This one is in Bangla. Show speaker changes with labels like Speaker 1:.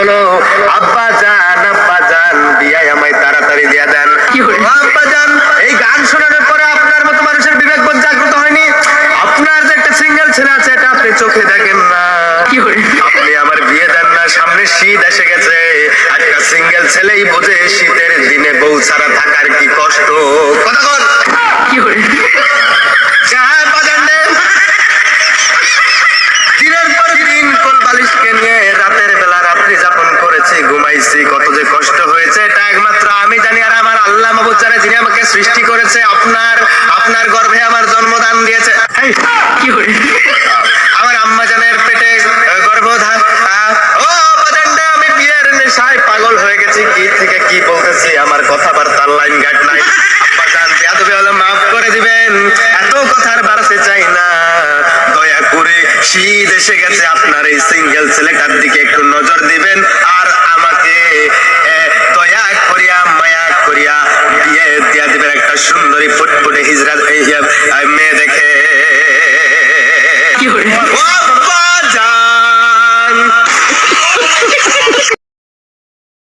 Speaker 1: বলো, আব্বা জান বিয়ায় আমায় তাড়াতাড়ি দিয়া দেন। আব্বা জান, এই গান শোনানোর পরে আপনার মতো মানুষের বিবেক বোধ জাগ্রত হয়নি? আপনার যে একটা সিঙ্গেল ছেলে আছে এটা আপনি চোখে দেখেন না? আপনি আমার বিয়ে দেন না, সামনে শীত এসে গেছে, একটা সিঙ্গেল ছেলেই বোঝে শীতের দিনে বউ ছাড়া থাকার কি কষ্ট। কথা বল। দিনের পর দিন কোল বালিশকে নিয়ে রাতের বেলা রাত্রি যাপন করেছি, ঘুমাইছি, কত যে কষ্ট হয়েছে এটা একমাত্র আমি জানি আর আমার আল্লাহ মাবুদ জানে, যিনি আমাকে সৃষ্টি করেছে, আপনার গর্ভে আমার জন্মদান দিয়েছে। আমার আম্মা জানের পেটে গর্ভধান। ও বাজানটা, আমি বিয়ের নেশায় পাগল হয়ে গেছি, কি থেকে কি বলতেছি, আমার কথাবার্তার লাইন গাট নাই। আব্বা জান, বেয়াদবি হলে মাফ করে দিবেন, এত কথার বাড়াতে চাই না। দয়া করে শীত এসে গেছে, আপনার এই সিঙ্গেল ছেলেটার দিকে একটু নজর দিবেন আর আমাকে দয়া করিয়া মায়া করিয়া বিয়ে দিয়া দিবেন, একটা সুন্দরী ফুটফুটে হিজড়া মেয়ে দেখে।